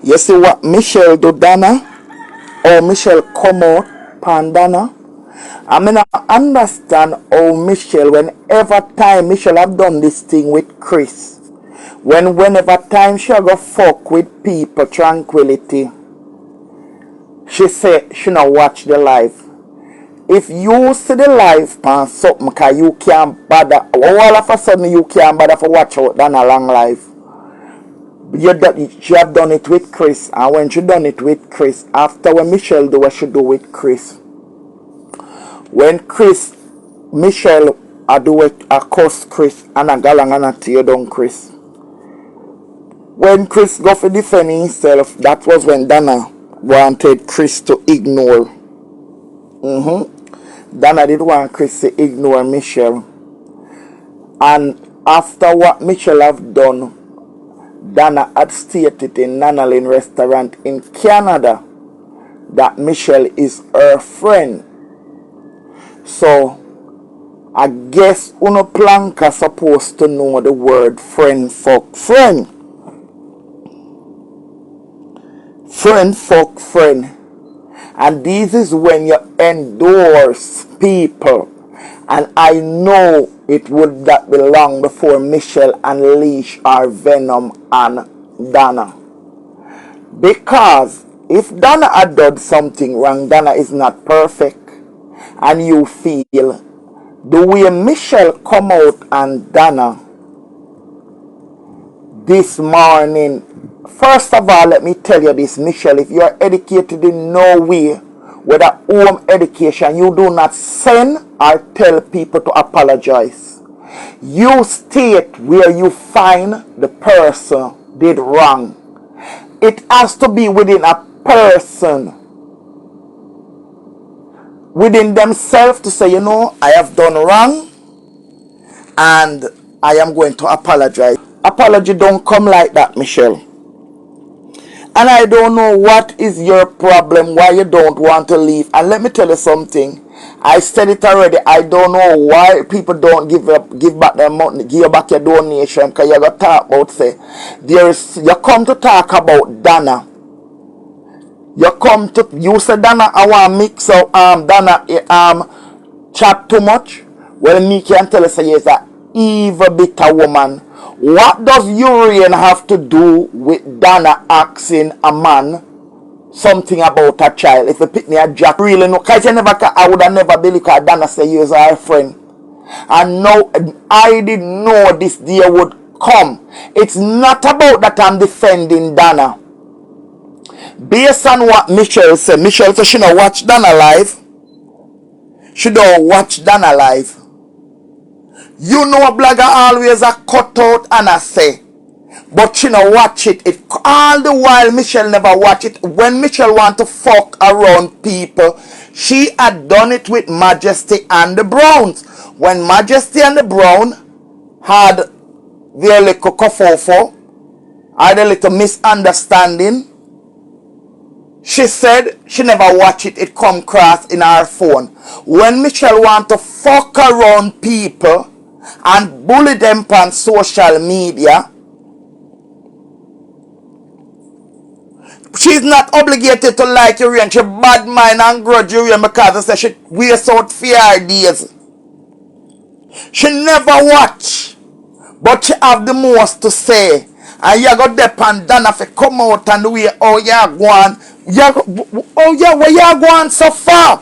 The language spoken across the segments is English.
You see what Michelle do Donna? Or Michelle come out pan Donna? I mean, I understand how Michelle, whenever time Michelle have done this thing with Chris, whenever time she go fuck with people, tranquility, she say she not watch the live. If you see the live pan something, cause you can't bother, all of a sudden you can't bother for watch out than a long live. She have done it with Chris, and when she done it with Chris, after when Michelle do what she do with Chris, when Michelle I do it, I curse Chris and I galang and I tear down Chris. When Chris go for defend himself, that was when Donna wanted Chris to ignore. Donna did want Chris to ignore Michelle. And after what Michelle have done, Donna had stated in Nanalyn restaurant in Canada that Michelle is her friend. So I guess Uno Planka supposed to know the word friend fuck friend. Friend fuck friend. And this is when you endorse people. And I know it would that be long before Michelle unleash our venom on Donna. Because if Donna had done something wrong, Donna is not perfect. And you feel the way Michelle come out and Donna this morning. First of all, let me tell you this, Michelle, if you are educated in no way, whether home education, you do not send or tell people to apologize. You state where you find the person did wrong. It has to be within a person, within themselves, to say, you know, I have done wrong and I am going to apologize. Apology don't come like that, Michelle. And I don't know what is your problem, why you don't want to leave. And let me tell you something. I said it already. I don't know why people don't give back their money, give back your donation. Because you got to talk about, say, you come to talk about Donna. You say, Donna, I want to mix up, Donna, chat too much. Well, me can tell you, say, yes, an evil bitter woman. What does Urian have to do with Donna asking a man something about a child? If you pick me a jack, really no, because I would have never believed that Donna say you is her friend. And now, I didn't know this day would come. It's not about that I'm defending Donna. Based on what Michelle said she don't watch Donna live. She don't watch Donna live. You know a blogger always a cut out and a say. But she don't watch it. All the while Michelle never watch it. When Michelle want to fuck around people, she had done it with Majesty and the Browns. When Majesty and the Brown had their little kofofo, had a little misunderstanding, she said she never watch it. It come cross in her phone. When Michelle want to fuck around people and bully them on social media, she's not obligated to like Urian. She bad mind and grudge Urian because she said she wastes out fear days. She never watch, but she have the most to say. And you got the Donna if you come out and the way oh yeah go on. Oh yeah, where you going so far?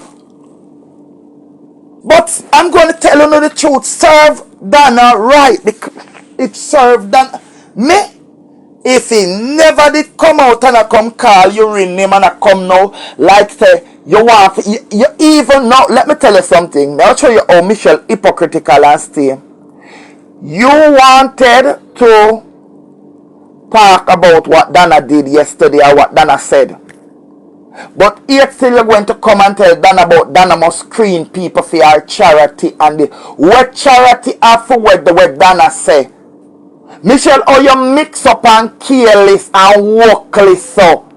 But I'm going to tell you the truth. Serve Donna right. It served Donna. Me, if he never did come out and I come call you in name and I come now, like say, you want, you even know, let me tell you something. I'll show you how Michelle hypocritical and stay. You wanted to talk about what Donna did yesterday or what Donna said. But yet still you're going to come and tell Donna about Donna must screen people for our charity and what charity have for what Donna say. Michelle, how you mix up and careless and workless so.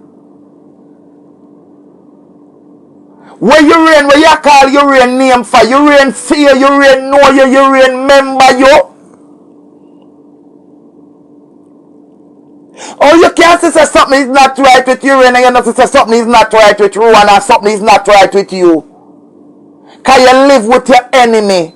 Where you call Urian name for, Urian fear, Urian know you, Urian member you. Oh, you can't say something is not right with you, and you not say something is not right with Rowan, and something is not right with you. Can you live with your enemy?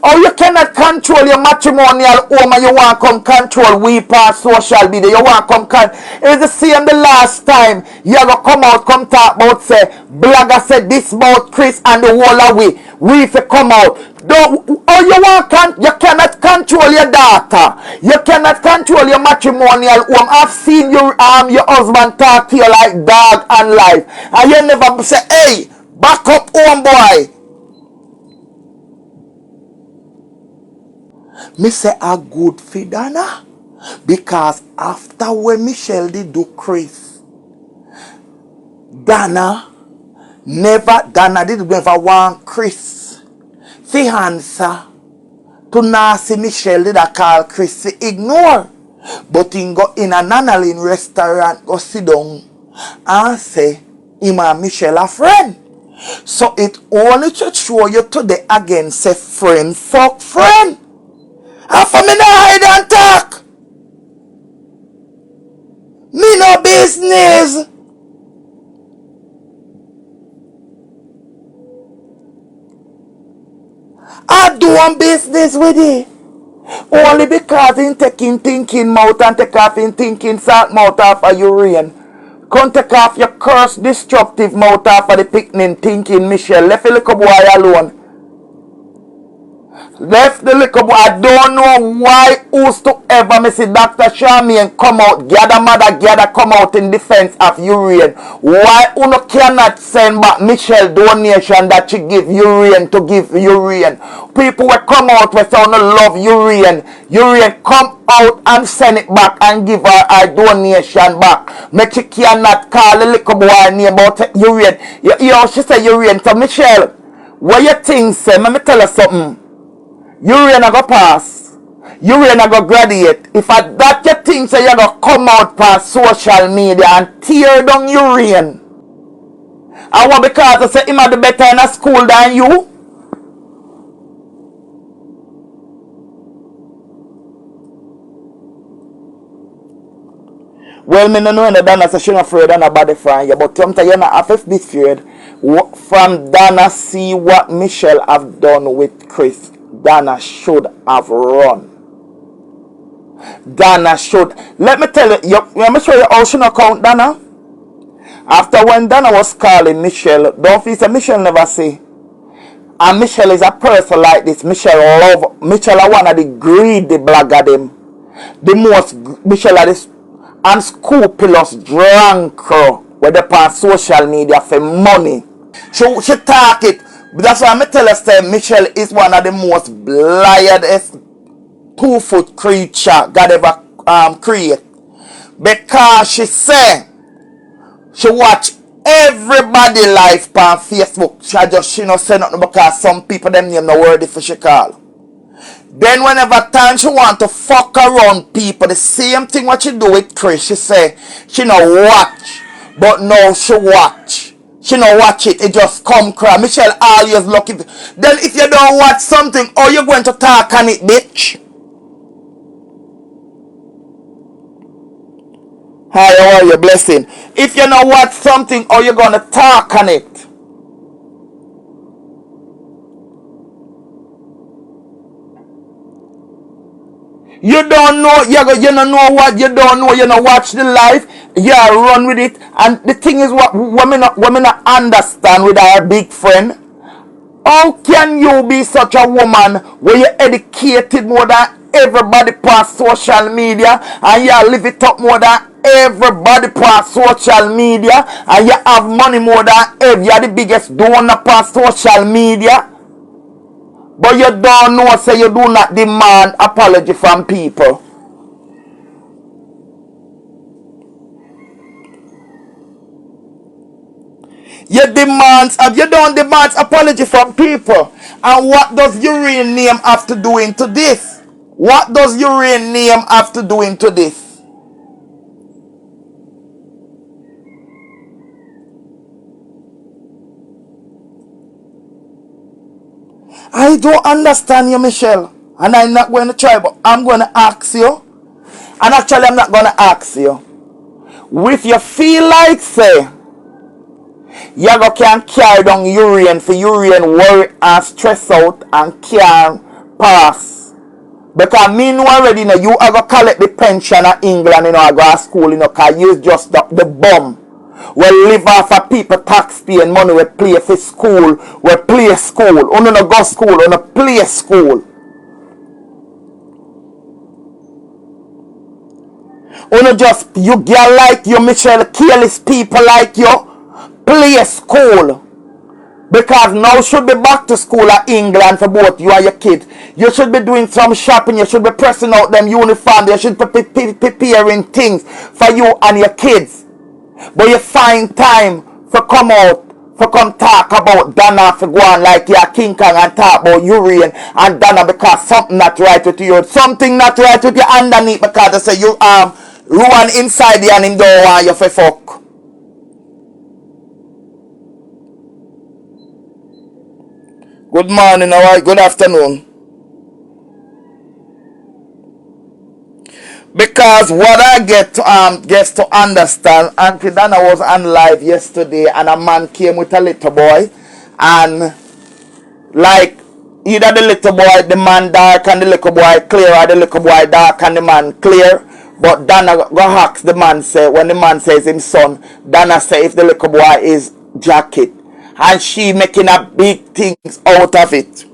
Oh, you cannot control your matrimonial home and you want to come control we past social media. You want to come it's the same the last time. You go come out, come talk about say, blogger said this about Chris and the whole of we if you come out. Don't, oh, you cannot control your daughter. You cannot control your matrimonial home. I've seen your husband talk to you like dog and life. And you never say, hey, back up home boy. Me say a good for Donna. Because after when Michelle did do Chris, Donna did never want Chris. The answer to Nancy Michelle did I call Chris to ignore. But he go in a Nanalin restaurant, go sit down and say him and Michelle a friend. So it only to show you today again say friend fuck friend. And for me no hide and talk. Me no business. I do one business with it. Only because he taking thinking mouth and take off in thinking salt mouth off of urine. Come take off your cursed destructive mouth off of the picnic thinking Michelle. Left a little boy alone. Left the little boy. I don't know why who's to ever me see Dr. Charmian come out, gather come out in defense of urine. Why uno cannot send back Michelle donation that she give urine to give urine? People will come out with say no love urine. Urine come out and send it back and give her donation back. Make she cannot call the little boy name about urine. Yo, she say urine. So Michelle, what you think say? Let me tell you something. Urine a go pass. Urine a go graduate. If that you think so you go come out past social media and tear down urine. And what because I say him a do better in a school than you? Well, me no know the Donna say she not afraid of nobody from you, but sometimes you not have to be afraid. From Donna see what Michelle have done with Chris. Donna should have run. Donna should. Let me tell you, let me show you how she not count Donna. After when Donna was calling Michelle, don't feel say Michelle never say. And Michelle is a person like this. Michelle love. Michelle is one of the greedy blogger them. The most Michelle are this unscrupulous drunker where they on social media for money. She talk it. That's why I tell us Michelle is one of the most blighted 2-foot creature God ever create. Because she say she watch everybody life on Facebook. She no say nothing because some people them name no worthy for she call. Then whenever time she want to fuck around people, the same thing what she do with Chris, she say she no watch. But no she watch. She no watch it, it just come cry. Michelle always looking. Then if you don't watch something, how you going to talk on it, bitch? Hi, how are you? Blessing. If you don't watch something, how you going to talk on it? You don't know, you don't know what, you don't know, you don't watch the life, you run with it. And the thing is what women not understand with our big friend. How can you be such a woman where you're educated more than everybody past social media and you live it up more than everybody past social media and you have money more than you're the biggest donor past social media? But you don't know, say you do not demand apology from people. You don't demand apology from people. And what does your name have to do into this? What does your name have to do into this? I don't understand you, Michelle. And I'm not going to try, but I'm going to ask you. And actually, I'm not going to ask you. If you feel like, say, you can carry down urine for urine worry and stress out and can't pass. Because me know already, you know, you are going to collect the pension in England, you know, I go to school, you know, because you just the bum. We live off of people taxpaying money, we play for school, we play school. You no go school, you no play school. You no just, you get like you, Michelle, careless people like you, play school. Because now should be back to school at England for both you and your kids. You should be doing some shopping. You should be pressing out them uniforms. You should be preparing things for you and your kids. But you find time for come out, for come talk about Donna, for go on like you're King Kong and talk about urine and Donna because something not right with you. Something not right with you underneath because they say you ruin inside you and him don't want you for fuck. Good morning, alright, good afternoon. Because what I get to understand, Auntie Donna was on live yesterday and a man came with a little boy and like either the little boy, the man dark and the little boy clear, or the little boy dark and the man clear. But Donna go ask the man say, when the man says him son, Donna say if the little boy is jacket. And she making a big things out of it.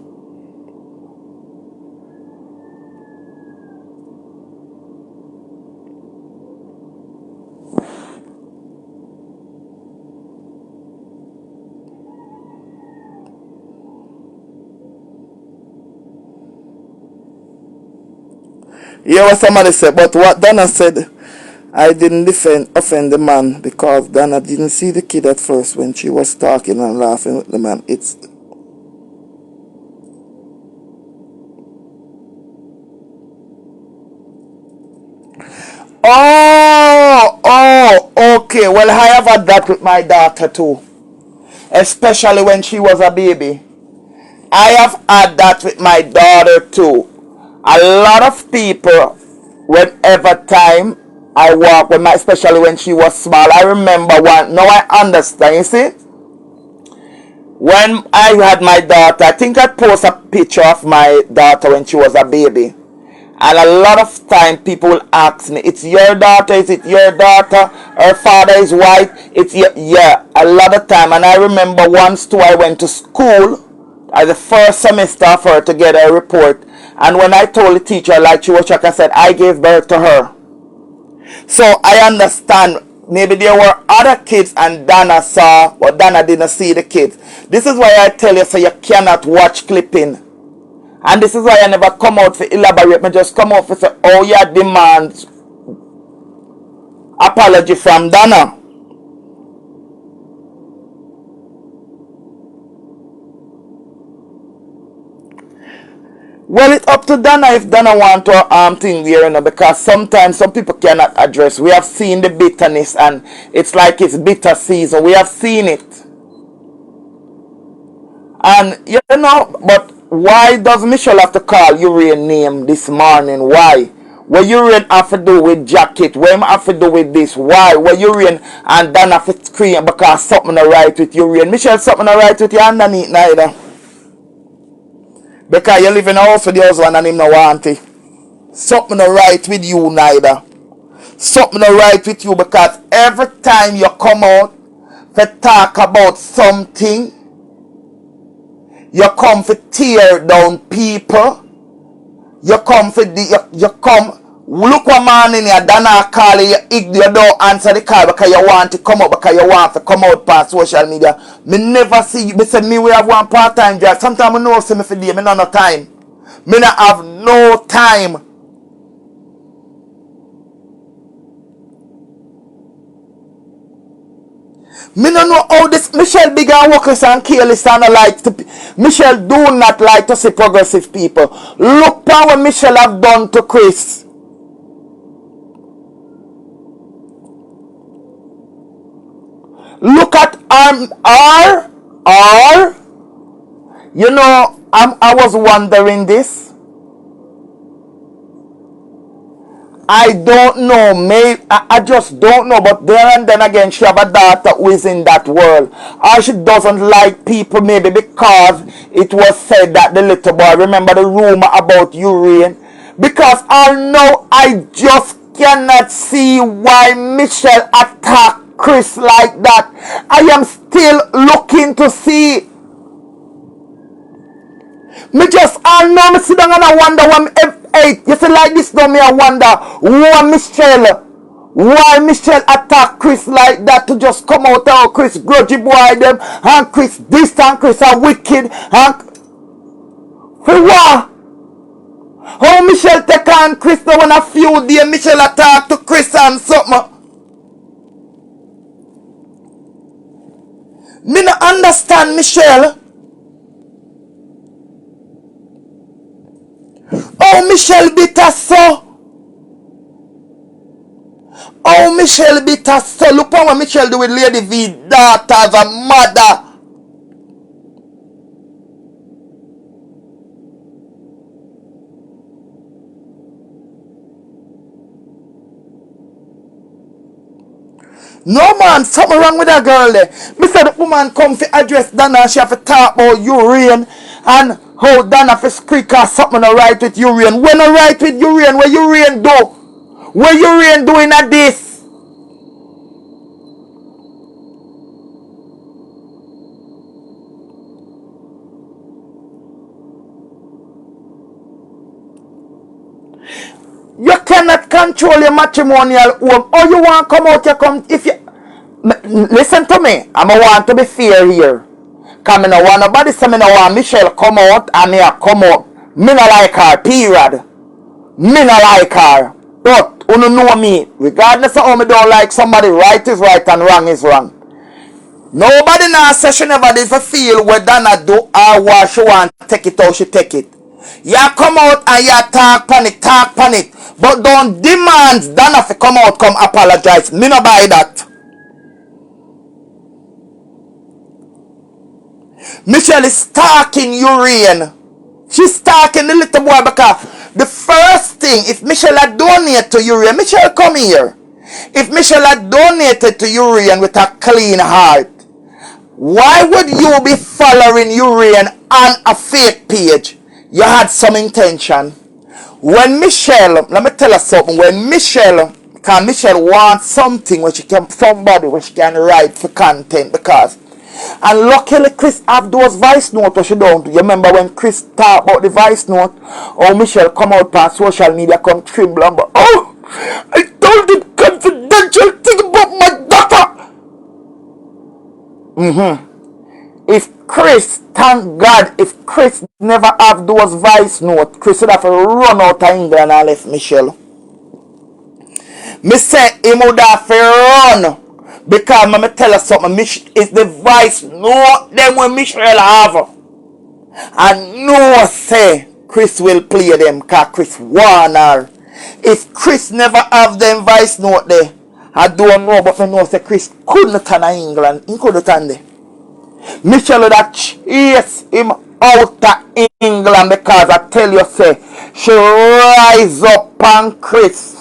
Yeah, what somebody said, but what Donna said, I didn't offend the man because Donna didn't see the kid at first when she was talking and laughing with the man. It's okay. Well, I have had that with my daughter too, especially when she was a baby. I have had that with my daughter too. A lot of people, whenever time I walk with my, especially when she was small, I remember one, now I understand, you see? When I had my daughter, I think I post a picture of my daughter when she was a baby. And a lot of time people will ask me, it's your daughter, is it your daughter? Her father is white, it's your, yeah, a lot of time. And I remember once too, I went to school as the first semester for her to get a report. And when I told the teacher, like she was shocked, I said, I gave birth to her. So I understand, maybe there were other kids and Donna saw, but Donna didn't see the kids. This is why I tell you, so you cannot watch clipping. And this is why I never come out to elaborate. I just come out to say, oh yeah, demand apology from Donna. Well, it's up to Donna if Donna want to thing there, you know, because sometimes some people cannot address. We have seen the bitterness and it's like it's bitter season. We have seen it. And you know, but why does Michelle have to call Urian name this morning? Why? What Urian have to do with jacket? What him have to do with this? Why? What Urian and Donna have to scream because something not right with Urian? Michelle, something not right with you underneath neither. Because you live in a house with the husband and him no want it. Something not right with you neither. Something not right with you because every time you come out to talk about something, you come to tear down people. You come for you come. Look what man in here, Donna call you, you don't answer the call because you want to come out, because you want to come out past social media. Me never see you. Me say me we have one part-time job. Sometimes I know see me for day, me not no time. Me not have no time. Me no know how this Michelle big and workless and careless and like to Michelle do not like to see progressive people. Look at what Michelle have done to Chris. Look at you know, I was wondering this. I don't know. Maybe I just don't know. But there and then again, she have a daughter who is in that world. Or she doesn't like people maybe because it was said that the little boy, remember the rumor about urine? Because I know I just cannot see why Michelle attacked Chris like that. I am still looking to see. Me just all know me sit down and I wonder why you see like this now me I wonder why Michelle attack Chris like that to just come out of Chris grudgy boy them and Chris this and Chris are wicked and for what? How Michelle take on Chris now when a few days Michelle attack to Chris and something. Me not understand Michelle. Oh, Michelle bitter so. Oh, Michelle bitter so. Look what Michelle do with Lady V daughter as a mother. No man, something wrong with that girl there. Me said the woman come to address Donna and she have to talk about urine and how Donna for squeak or something alright with urine. When alright with urine, what urine do? What urine doing at this? You cannot control your matrimonial home. Or you want to come out, you come. If you listen to me, I want to be fair here. Because I don't want nobody say I don't want Michelle come out and me come out. Me not like her, period. Me not like her. But you know me. Regardless of how me don't like somebody, right is right and wrong is wrong. Nobody now say she never did for feel what Donna do or what she want to take it how she take it. You come out and you talk pan it. But don't demand Donna to come out, come apologize. Me no buy that. Michelle is stalking urine. She's stalking the little boy because the first thing, if Michelle had donated to urine, Michelle come here. If Michelle had donated to urine with a clean heart, why would you be following urine on a fake page? You had some intention. When Michelle, let me tell her something. When Michelle, because Michelle wants something where she can, somebody where she can write for content because, and luckily Chris have those voice notes what she don't. You remember when Chris talked about the voice note? Oh, Michelle come out on social media, come tremble and go, oh, I told you confidential thing about my daughter. If Chris, thank God, if Chris never have those voice notes, Chris would have to run out of England and left Michelle. Me say he would have to run. Because me tell you something, it's the voice note them when Michelle have. And no say Chris will play them because Chris warn her. If Chris never have them voice note there, I don't know, but I know say Chris couldn't turn to England. He couldn't turn there. Michelle would have chased him out of England because I tell you say she rise up on Chris.